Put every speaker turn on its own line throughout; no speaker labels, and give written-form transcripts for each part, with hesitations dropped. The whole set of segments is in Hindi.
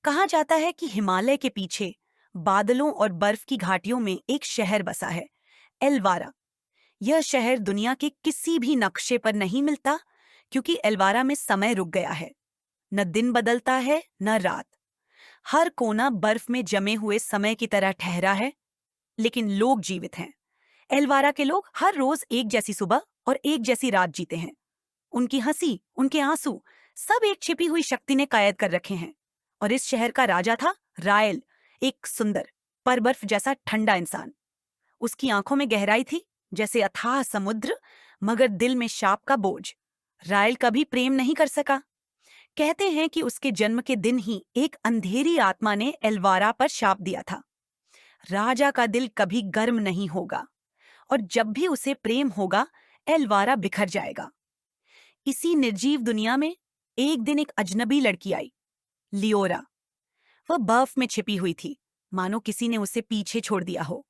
कहा जाता है कि हिमालय के पीछे बादलों और बर्फ की घाटियों में एक शहर बसा है, एलवारा। यह शहर दुनिया के किसी भी नक्शे पर नहीं मिलता, क्योंकि एलवारा में समय रुक गया है। न दिन बदलता है न रात। हर कोना बर्फ में जमे हुए समय की तरह ठहरा है, लेकिन लोग जीवित हैं। एलवारा के लोग हर रोज एक जैसी सुबह और एक जैसी रात जीते हैं। उनकी हंसी, उनके आंसू, सब एक छिपी हुई शक्ति ने कैद कर रखे हैं। और इस शहर का राजा था रायल, एक सुंदर पर बर्फ जैसा ठंडा इंसान। उसकी आंखों में गहराई थी, जैसे अथाह समुद्र, मगर दिल में शाप का बोझ। रायल कभी प्रेम नहीं कर सका। कहते हैं कि उसके जन्म के दिन ही एक अंधेरी आत्मा ने एलवारा पर शाप दिया था, राजा का दिल कभी गर्म नहीं होगा, और जब भी उसे प्रेम होगा, एलवारा बिखर जाएगा। इसी निर्जीव दुनिया में एक दिन एक अजनबी लड़की आई, लियोरा। वह बर्फ में छिपी हुई थी, मानो किसी ने उसे पीछे छोड़ दिया हो।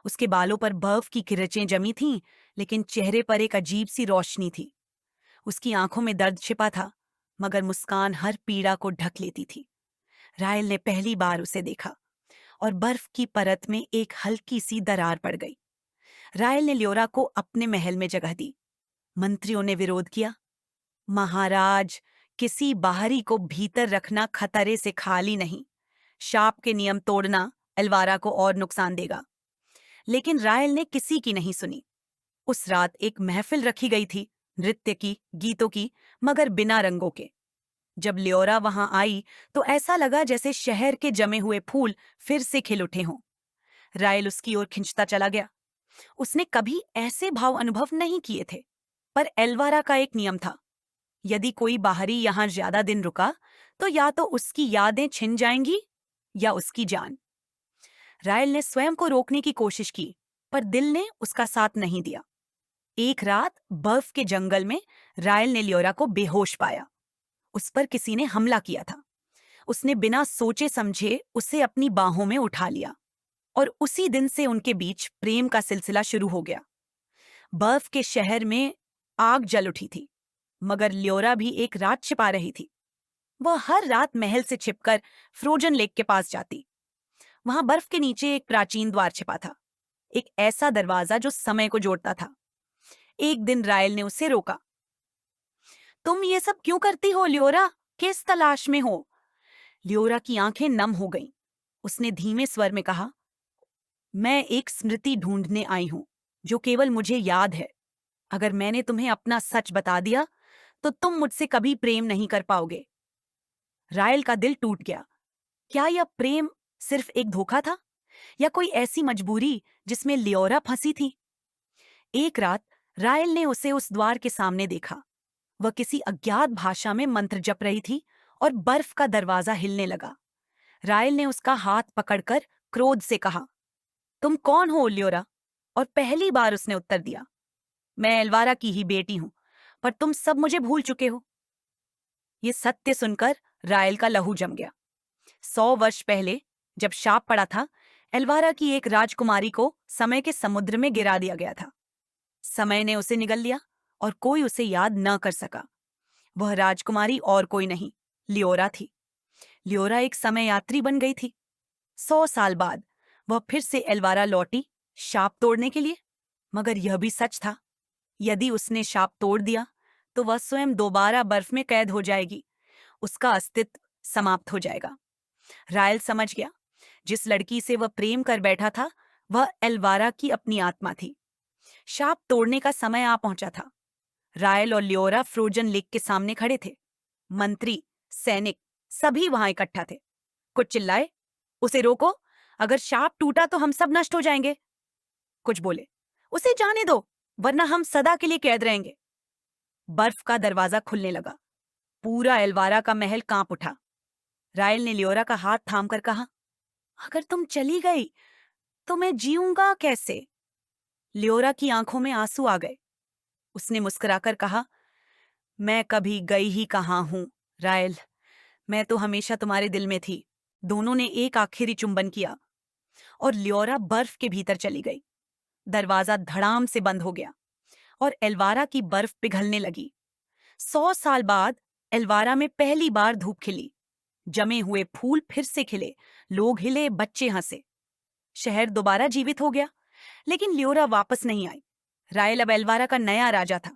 उसके बालों पर बर्फ की किरचें जमी थीं, लेकिन चेहरे पर एक अजीब सी रोशनी थी। उसकी आंखों में दर्द छिपा था, मगर मुस्कान हर पीड़ा को ढक लेती थी। रायल ने पहली बार उसे देखा, और बर्फ की परत में एक हल्की सी दरार पड़ गई। रायल ने लियोरा को अपने महल में जगह दी। मंत्रियों ने विरोध किया। महाराज, किसी बाहरी को भीतर रखना खतरे से खाली नहीं। शाप के नियम तोड़ना एलवारा को और नुकसान देगा। लेकिन रायल ने किसी की नहीं सुनी। उस रात एक महफिल रखी गई थी, नृत्य की, गीतों की, मगर बिना रंगों के। जब लियोरा वहां आई तो ऐसा लगा जैसे शहर के जमे हुए फूल फिर से खिल उठे हों। रायल उसकी ओर खिंचता चला गया। उसने कभी ऐसे भाव अनुभव नहीं किए थे। पर एलवारा का एक नियम था, यदि कोई बाहरी यहां ज्यादा दिन रुका तो या तो उसकी यादें छिन जाएंगी या उसकी जान। रायल ने स्वयं को रोकने की कोशिश की, पर दिल ने उसका साथ नहीं दिया। एक रात बर्फ के जंगल में रायल ने लियोरा को बेहोश पाया। उस पर किसी ने हमला किया था। उसने बिना सोचे समझे उसे अपनी बाहों में उठा लिया, और उसी दिन से उनके बीच प्रेम का सिलसिला शुरू हो गया। बर्फ के शहर में आग जल उठी थी, मगर लियोरा भी एक रात छिपा रही थी। वह हर रात महल से छिपकर फ्रोजन लेक के पास जाती। वहां बर्फ के नीचे एक प्राचीन द्वार छिपा था, एक ऐसा दरवाजा जो समय को जोड़ता था। एक दिन रायल ने उसे रोका। तुम ये सब क्यों करती हो लियोरा? किस तलाश में हो? लियोरा की आंखें नम हो गईं। उसने धीमे स्वर में कहा, मैं एक स्मृति ढूंढने आई हूं, जो केवल मुझे याद है। अगर मैंने तुम्हें अपना सच बता दिया तो तुम मुझसे कभी प्रेम नहीं कर पाओगे। रायल का दिल टूट गया। क्या यह प्रेम सिर्फ एक धोखा था, या कोई ऐसी मजबूरी जिसमें लियोरा फंसी थी? एक रात रायल ने उसे उस द्वार के सामने देखा। वह किसी अज्ञात भाषा में मंत्र जप रही थी, और बर्फ का दरवाजा हिलने लगा। रायल ने उसका हाथ पकड़कर क्रोध से कहा, तुम कौन हो लियोरा? और पहली बार उसने उत्तर दिया, मैं एलवारा की ही बेटी हूं, पर तुम सब मुझे भूल चुके हो। ये सत्य सुनकर रायल का लहू जम गया। 100 वर्ष पहले जब शाप पड़ा था, एलवारा की एक राजकुमारी को समय के समुद्र में गिरा दिया गया था। समय ने उसे निगल लिया, और कोई उसे याद न कर सका। वह राजकुमारी और कोई नहीं, लियोरा थी। लियोरा एक समय यात्री बन गई थी। 100 साल बाद वह फिर से एलवारा लौटी, शाप तोड़ने के लिए। मगर यह भी सच था, यदि उसने शाप तोड़ दिया तो वह स्वयं दोबारा बर्फ में कैद हो जाएगी। उसका अस्तित्व समाप्त हो जाएगा। रायल समझ गया, जिस लड़की से वह प्रेम कर बैठा था, वह एलवारा की अपनी आत्मा थी। शाप तोड़ने का समय आ पहुंचा था। रायल और लियोरा फ्रोजन लेक के सामने खड़े थे। मंत्री, सैनिक, सभी वहां इकट्ठा थे। कुछ चिल्लाए, उसे रोको, अगर शाप टूटा तो हम सब नष्ट हो जाएंगे। कुछ बोले, उसे जाने दो, वरना हम सदा के लिए कैद रहेंगे। बर्फ का दरवाजा खुलने लगा। पूरा एलवारा का महल कांप उठा। रायल ने लियोरा का हाथ थामकर कहा, अगर तुम चली गई तो मैं जीऊंगा कैसे? लियोरा की आंखों में आंसू आ गए। उसने मुस्कुराकर कहा, मैं कभी गई ही कहाँ हूं रायल, मैं तो हमेशा तुम्हारे दिल में थी। दोनों ने एक आखिरी चुंबन किया, और लियोरा बर्फ के भीतर चली गई। दरवाजा धड़ाम से बंद हो गया, और एलवारा की बर्फ पिघलने लगी। 100 साल बाद एलवारा में पहली बार धूप खिली। जमे हुए फूल फिर से खिले, लोग हिले, बच्चे हंसे। शहर दोबारा जीवित हो गया। लेकिन लियोरा वापस नहीं आई। रायल अब एलवारा का नया राजा था।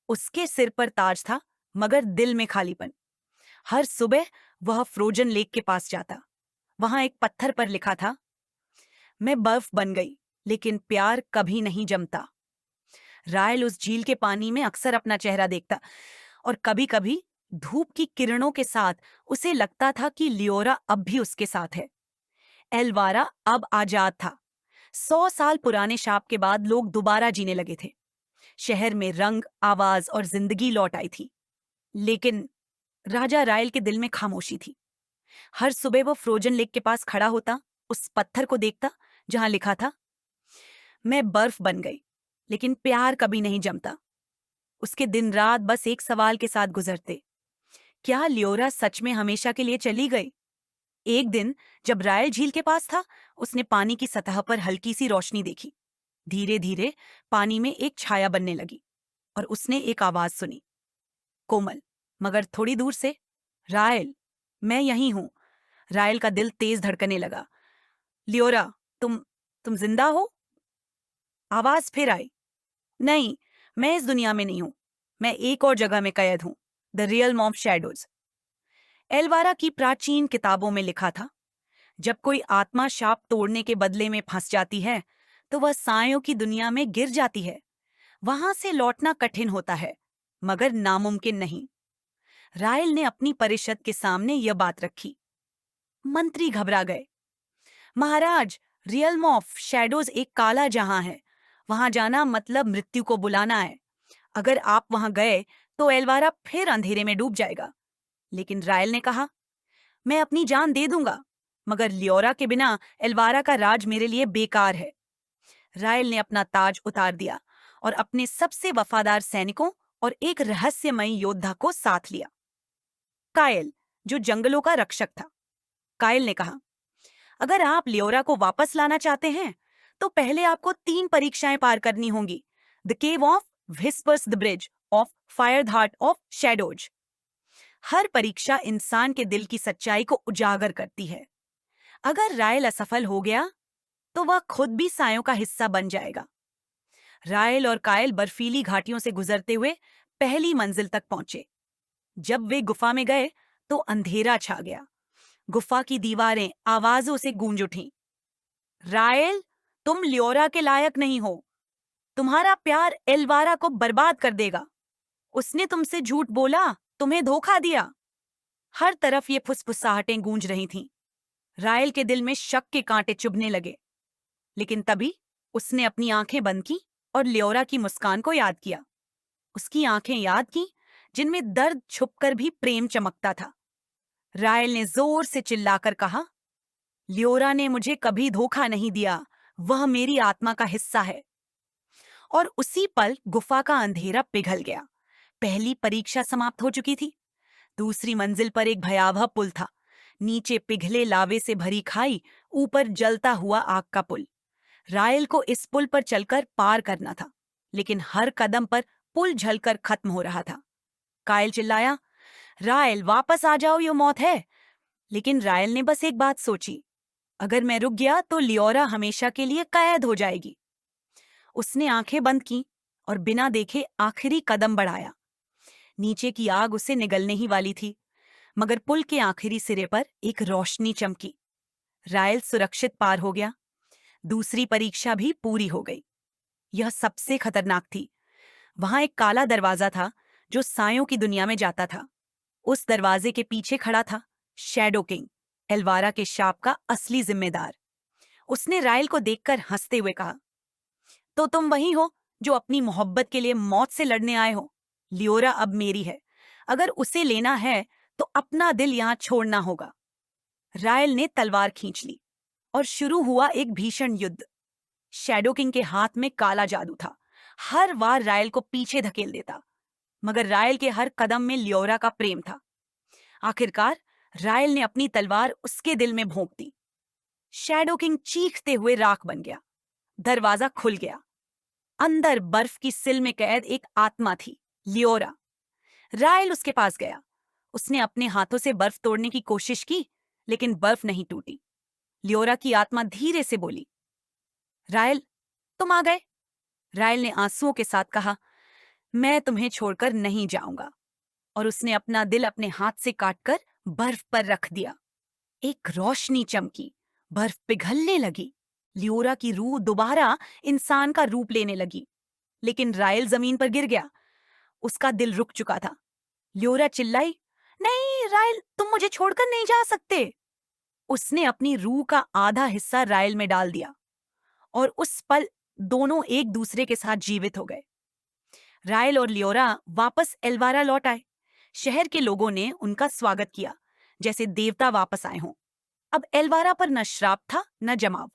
उसके सिर पर ताज था, मगर दिल में खालीपन। हर सुबह वह फ्रोजन लेक के पास जाता। वहां एक पत्थर पर लिखा था, मैं बर्फ बन गई, लेकिन प्यार कभी नहीं जमता। रायल उस झील के पानी में अक्सर अपना चेहरा देखता, और कभी कभी धूप की किरणों के साथ उसे लगता था कि लियोरा अब भी उसके साथ है। एलवारा अब आजाद था। 100 साल पुराने शाप के बाद लोग दोबारा जीने लगे थे। शहर में रंग, आवाज और जिंदगी लौट आई थी। लेकिन राजा रायल के दिल में खामोशी थी। हर सुबह वो फ्रोजन लेक के पास खड़ा होता, उस पत्थर को देखता जहां लिखा था, मैं बर्फ बन गई, लेकिन प्यार कभी नहीं जमता। उसके दिन रात बस एक सवाल के साथ गुजरते, क्या लियोरा सच में हमेशा के लिए चली गई? एक दिन जब रायल झील के पास था, उसने पानी की सतह पर हल्की सी रोशनी देखी। धीरे धीरे पानी में एक छाया बनने लगी, और उसने एक आवाज सुनी, कोमल मगर थोड़ी दूर से, रायल, मैं यहीं हूं। रायल का दिल तेज धड़कने लगा। लियोरा, तुम जिंदा हो? आवाज फिर आई, नहीं, मैं इस दुनिया में नहीं हूं। मैं एक और जगह में कैद हूं, द रियल्म ऑफ शैडोज। एलवारा की प्राचीन किताबों में लिखा था, जब कोई आत्मा शाप तोड़ने के बदले में फंस जाती है, तो वह सायों की दुनिया में गिर जाती है। वहां से लौटना कठिन होता है, मगर नामुमकिन नहीं। रायल ने अपनी परिषद के सामने यह बात रखी। मंत्री घबरा गए। महाराज, रियल्म ऑफ शैडोज एक काला जहां है। वहां जाना मतलब मृत्यु को बुलाना है। अगर आप वहां गए तो एलवारा फिर अंधेरे में डूब जाएगा। लेकिन रायल ने कहा, मैं अपनी जान दे दूंगा, मगर लियोरा के बिना एलवारा का राज मेरे लिए बेकार है। रायल ने अपना ताज उतार दिया और अपने सबसे वफादार सैनिकों और एक रहस्यमयी योद्धा को साथ लिया, कायल, जो जंगलों का रक्षक था। कायल ने कहा, अगर आप लियोरा को वापस लाना चाहते हैं, तो पहले आपको 3 परीक्षाएं पार करनी होंगी। The cave of whispers, the bridge of fire, heart of shadows. हर परीक्षा इंसान के दिल की सच्चाई को उजागर करती है। अगर रायल असफल हो गया, तो वह खुद भी सायों का हिस्सा बन जाएगा। रायल और कायल बर्फीली घाटियों से गुजरते हुए पहली मंजिल तक पहुंचे। जब वे गुफा में गए, तो अंधेरा छा गया। गुफा की दीवारें आवाजों से गूंज उठीं। रायल, तुम लियोरा के लायक नहीं हो। तुम्हारा प्यार एलवारा को बर्बाद कर देगा। उसने तुमसे झूठ बोला, तुम्हें धोखा दिया। हर तरफ ये फुसफुसाहटें गूंज रही थीं। रायल के दिल में शक के कांटे चुभने लगे। लेकिन तभी उसने अपनी आंखें बंद की और लियोरा की मुस्कान को याद किया। उसकी आंखें याद की, जिनमें दर्द छुपकर भी प्रेम चमकता था। रायल ने जोर से चिल्लाकर कहा, लियोरा ने मुझे कभी धोखा नहीं दिया। वह मेरी आत्मा का हिस्सा है। और उसी पल गुफा का अंधेरा पिघल गया। पहली परीक्षा समाप्त हो चुकी थी। दूसरी मंजिल पर एक भयावह पुल था। नीचे पिघले लावे से भरी खाई, ऊपर जलता हुआ आग का पुल। रायल को इस पुल पर चलकर पार करना था, लेकिन हर कदम पर पुल झलकर खत्म हो रहा था। कायल चिल्लाया, रायल, वापस आ जाओ, ये मौत है। लेकिन रायल ने बस एक बात सोची, अगर मैं रुक गया तो लियोरा हमेशा के लिए कैद हो जाएगी। उसने आंखें बंद की और बिना देखे आखिरी कदम बढ़ाया। नीचे की आग उसे निगलने ही वाली थी, मगर पुल के आखिरी सिरे पर एक रोशनी चमकी। रायल सुरक्षित पार हो गया। दूसरी परीक्षा भी पूरी हो गई। यह सबसे खतरनाक थी। वहां एक काला दरवाजा था जो सायों की दुनिया में जाता था। उस दरवाजे के पीछे खड़ा था शैडो किंग, एलवारा के शाप का असली जिम्मेदार। उसने रायल को देखकर हंसते हुए कहा, तो तुम वही हो जो अपनी मोहब्बत के लिए मौत से लड़ने आए हो। लियोरा अब मेरी है। अगर उसे लेना है तो अपना दिल यहां छोड़ना होगा। रायल ने तलवार खींच ली और शुरू हुआ एक भीषण युद्ध। शैडो किंग के हाथ में काला जादू था। हर बार रायल को पीछे धकेल देता, मगर रायल के हर कदम में लियोरा का प्रेम था। आखिरकार रायल ने अपनी तलवार उसके दिल में भोंक दी। शैडो किंग चीखते हुए राख बन गया। दरवाजा खुल गया। अंदर बर्फ की सिल में कैद एक आत्मा थी, लियोरा। रायल उसके पास गया। उसने अपने हाथों से बर्फ तोड़ने की कोशिश की, लेकिन बर्फ नहीं टूटी। लियोरा की आत्मा धीरे से बोली, रायल, तुम आ गए। रायल ने आंसुओं के साथ कहा, मैं तुम्हें छोड़कर नहीं जाऊंगा। और उसने अपना दिल अपने हाथ से काटकर बर्फ पर रख दिया। एक रोशनी चमकी, बर्फ पिघलने लगी। लियोरा की रूह दोबारा इंसान का रूप लेने लगी। लेकिन रायल जमीन पर गिर गया। उसका दिल रुक चुका था। लियोरा चिल्लाई, नहीं रायल, तुम मुझे छोड़कर नहीं जा सकते। उसने अपनी रूह का आधा हिस्सा रायल में डाल दिया और उस पल दोनों एक दूसरे के साथ जीवित हो गए। रायल और लियोरा वापस एल्वारा लौट आए। शहर के लोगों ने उनका स्वागत किया जैसे देवता वापस आए हों। अब एल्वारा पर न श्राप था न जमाव।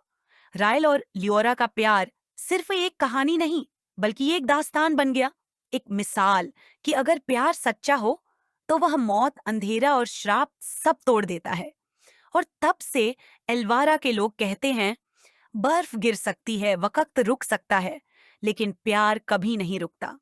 रायल और लियोरा का प्यार सिर्फ एक कहानी नहीं, बल्कि एक दास्तान बन गया। एक मिसाल कि अगर प्यार सच्चा हो तो वह मौत, अंधेरा और श्राप सब तोड़ देता है। और तब से एल्वारा के लोग कहते हैं, बर्फ गिर सकती है, वक्त रुक सकता है, लेकिन प्यार कभी नहीं रुकता।